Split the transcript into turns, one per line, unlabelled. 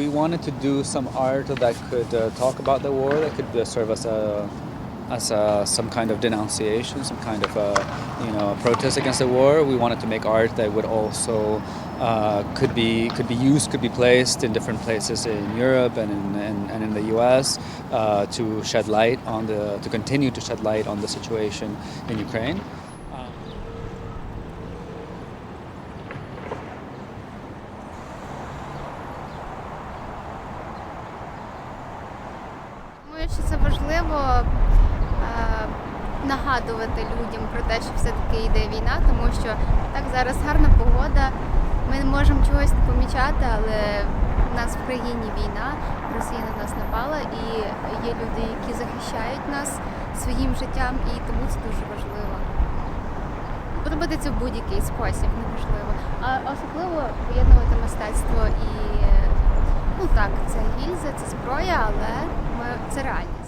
we wanted to do some art that could talk about the war, that could serve as some kind of denunciation, some kind of protest against the war. We wanted to make art that would also could be used, could be placed in different places in Europe and in the US to shed light on to continue to shed light on the situation in Ukraine.
Думаю, що це важливо нагадувати людям про те, що все-таки йде війна, тому що так зараз гарна погода, ми не можемо чогось не помічати, але в нас в країні війна, Росія на нас напала, і є люди, які захищають нас своїм життям, і тому це дуже важливо. Робити це в будь-який спосіб, неважливо. А особливо поєднувати мистецтво і, ну так, це гільза, це зброя, але це реально.